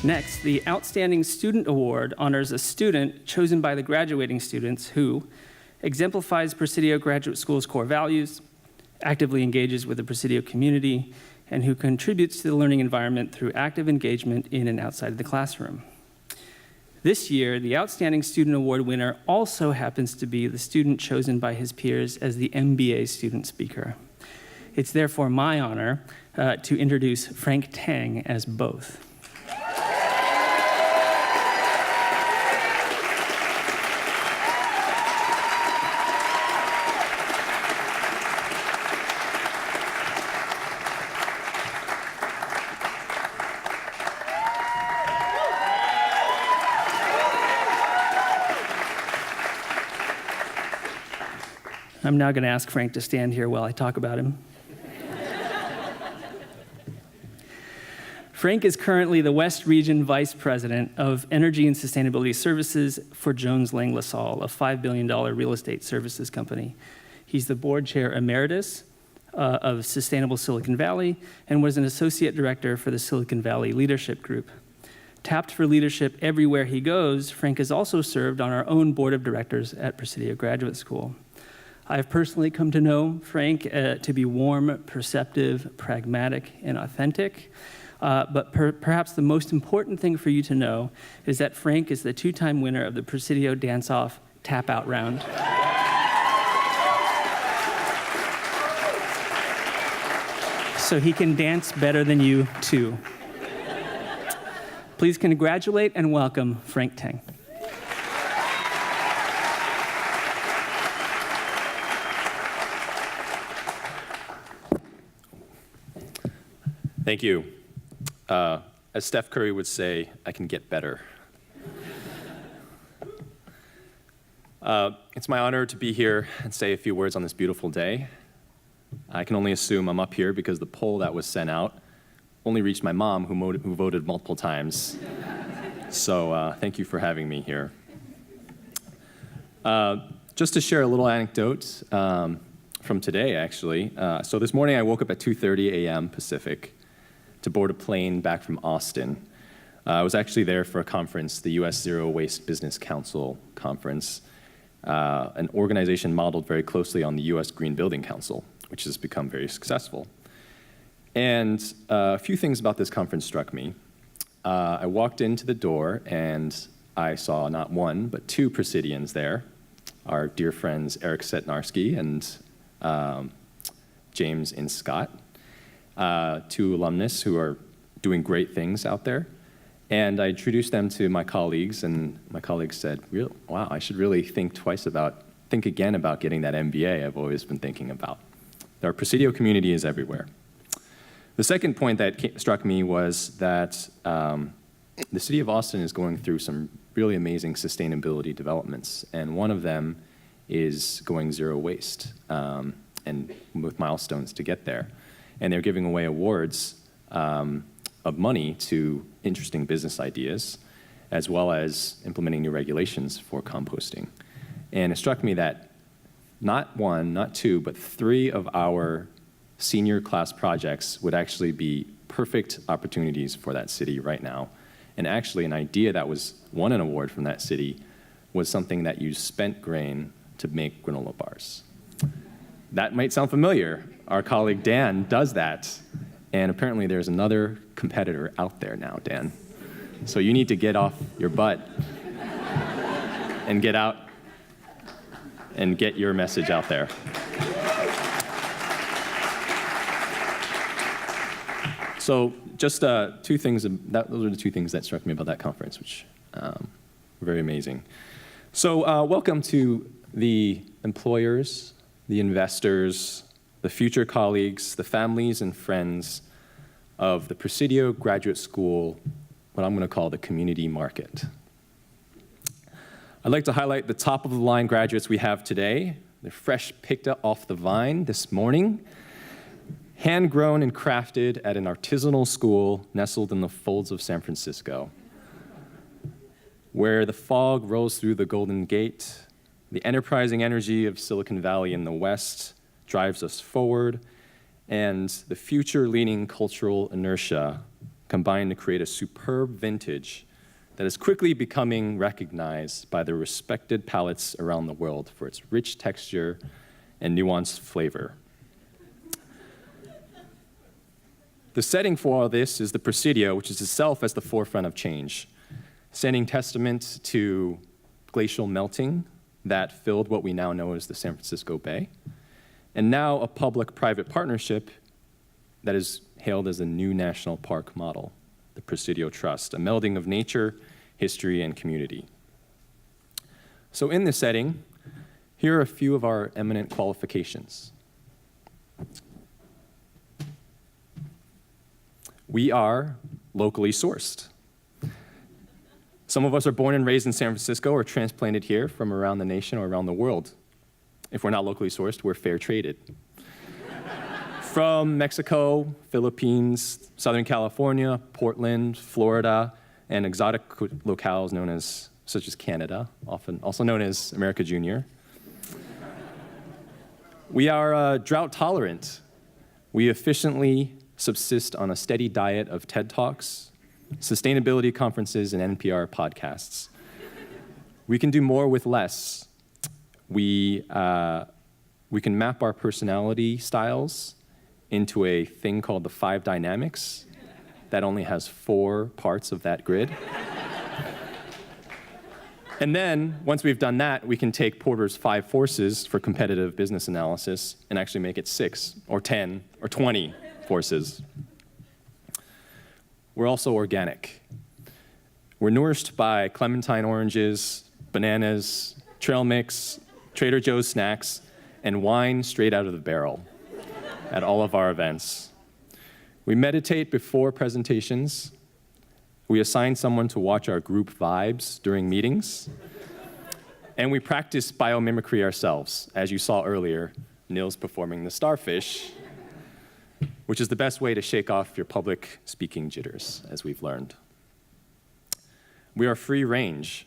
Next, the Outstanding Student Award honors a student chosen by the graduating students who exemplifies Presidio Graduate School's core values, actively engages with the Presidio community, and who contributes to the learning environment through active engagement in and outside of the classroom. This year, the Outstanding Student Award winner also happens to be the student chosen by his peers as the MBA student speaker. It's therefore my honor to introduce Frank Teng as both. I'm now going to ask Frank to stand here while I talk about him. Frank is currently the West Region Vice President of Energy and Sustainability Services for Jones Lang LaSalle, a $5 billion real estate services company. He's the board chair emeritus of Sustainable Silicon Valley and was an associate director for the Silicon Valley Leadership Group. Tapped for leadership everywhere he goes, Frank has also served on our own board of directors at Presidio Graduate School. I've personally come to know Frank to be warm, perceptive, pragmatic, and authentic. But perhaps the most important thing for you to know is that Frank is the two-time winner of the Presidio Dance-Off Tap-Out Round. So he can dance better than you, too. Please congratulate and welcome Frank Teng. Thank you. As Steph Curry would say, I can get better. It's my honor to be here and say a few words on this beautiful day. I can only assume I'm up here because the poll that was sent out only reached my mom, who voted multiple times. So thank you for having me here. Just to share a little anecdote from today, actually. So this morning I woke up at 2:30 a.m. Pacific to board a plane back from Austin. I was actually there for a conference, the U.S. Zero Waste Business Council Conference, an organization modeled very closely on the U.S. Green Building Council, which has become very successful. And a few things about this conference struck me. I walked into the door and I saw not one, but two Presidians there, our dear friends Eric Setnarski and James and Scott. Two alumnus who are doing great things out there. And I introduced them to my colleagues, and my colleagues said, wow, I should really think again about getting that MBA I've always been thinking about. Our Presidio community is everywhere. The second point that struck me was that the city of Austin is going through some really amazing sustainability developments, and one of them is going zero waste, and with milestones to get there. And they're giving away awards of money to interesting business ideas, as well as implementing new regulations for composting. And it struck me that not one, not two, but three of our senior class projects would actually be perfect opportunities for that city right now. And actually, an idea that won an award from that city was something that used spent grain to make granola bars. That might sound familiar. Our colleague Dan does that, and apparently there's another competitor out there now, Dan. So you need to get off your butt and get out and get your message out there. So just two things, those are the two things that struck me about that conference, which were very amazing. So welcome to the employers, the investors, the future colleagues, the families and friends of the Presidio Graduate School, what I'm going to call the community market. I'd like to highlight the top-of-the-line graduates we have today. They're fresh picked up off the vine this morning, hand-grown and crafted at an artisanal school nestled in the folds of San Francisco, where the fog rolls through the Golden Gate, the enterprising energy of Silicon Valley in the West drives us forward, and the future-leaning cultural inertia combine to create a superb vintage that is quickly becoming recognized by the respected palates around the world for its rich texture and nuanced flavor. The setting for all this is the Presidio, which is itself at the forefront of change, sending testament to glacial melting that filled what we now know as the San Francisco Bay, and now a public-private partnership that is hailed as a new national park model, the Presidio Trust, a melding of nature, history, and community. So in this setting, here are a few of our eminent qualifications. We are locally sourced. Some of us are born and raised in San Francisco or transplanted here from around the nation or around the world. If we're not locally sourced, we're fair traded. From Mexico, Philippines, Southern California, Portland, Florida, and exotic locales such as Canada, often also known as America Junior. We are drought tolerant. We efficiently subsist on a steady diet of TED Talks, sustainability conferences, and NPR podcasts. We can do more with less. We can map our personality styles into a thing called the 5 dynamics that only has 4 parts of that grid. And then, once we've done that, we can take Porter's 5 forces for competitive business analysis and actually make it 6 or 10 or 20 forces. We're also organic. We're nourished by clementine oranges, bananas, trail mix, Trader Joe's snacks, and wine straight out of the barrel at all of our events. We meditate before presentations. We assign someone to watch our group vibes during meetings. And we practice biomimicry ourselves. As you saw earlier, Nils performing the starfish, which is the best way to shake off your public speaking jitters, as we've learned. We are free range.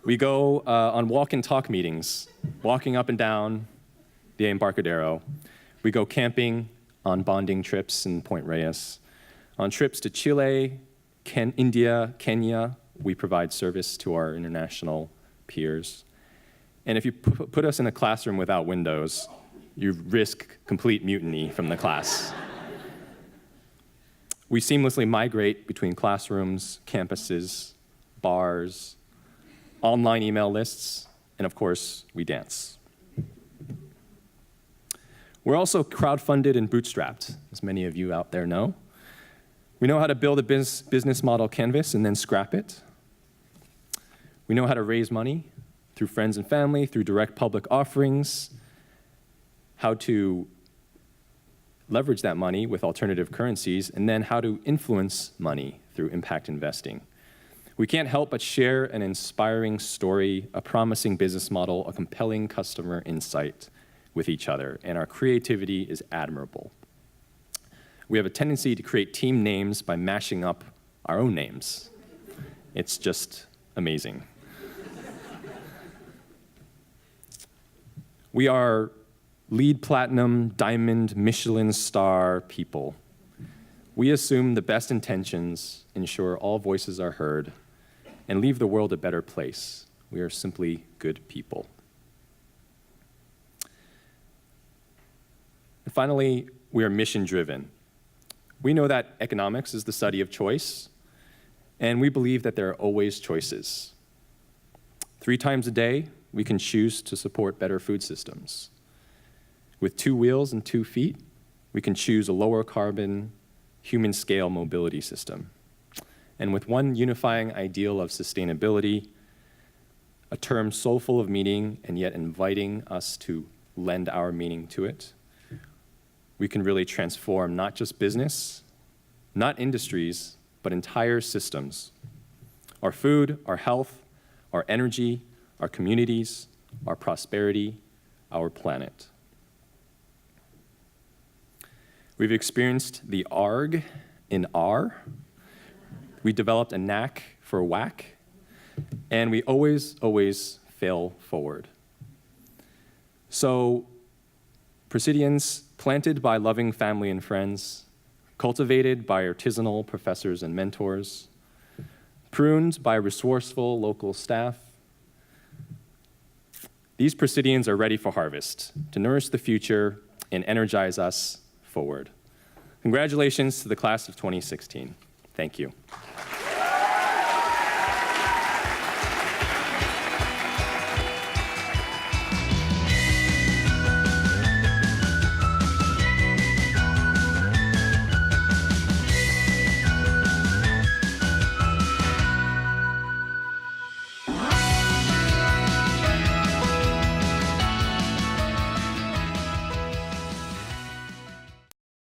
We go on walk and talk meetings, walking up and down the Embarcadero. We go camping on bonding trips in Point Reyes. On trips to Chile, India, Kenya, we provide service to our international peers. And if you put us in a classroom without windows, you risk complete mutiny from the class. We seamlessly migrate between classrooms, campuses, bars, online email lists, and of course, we dance. We're also crowdfunded and bootstrapped, as many of you out there know. We know how to build a business model canvas and then scrap it. We know how to raise money through friends and family, through direct public offerings, how to leverage that money with alternative currencies, and then how to influence money through impact investing. We can't help but share an inspiring story, a promising business model, a compelling customer insight with each other, and our creativity is admirable. We have a tendency to create team names by mashing up our own names. It's just amazing. We are LEED Platinum, Diamond, Michelin star people. We assume the best intentions, ensure all voices are heard, and leave the world a better place. We are simply good people. And finally, we are mission-driven. We know that economics is the study of choice, and we believe that there are always choices. 3 times a day, we can choose to support better food systems. With 2 wheels and 2 feet, we can choose a lower carbon, human-scale mobility system. And with one unifying ideal of sustainability, a term so full of meaning and yet inviting us to lend our meaning to it, we can really transform not just business, not industries, but entire systems. Our food, our health, our energy, our communities, our prosperity, our planet. We've experienced the ARG in R. We developed a knack for whack, and we always fail forward. So, Presidians, planted by loving family and friends, cultivated by artisanal professors and mentors, pruned by resourceful local staff. These Presidians are ready for harvest, to nourish the future and energize us forward. Congratulations to the class of 2016. Thank you.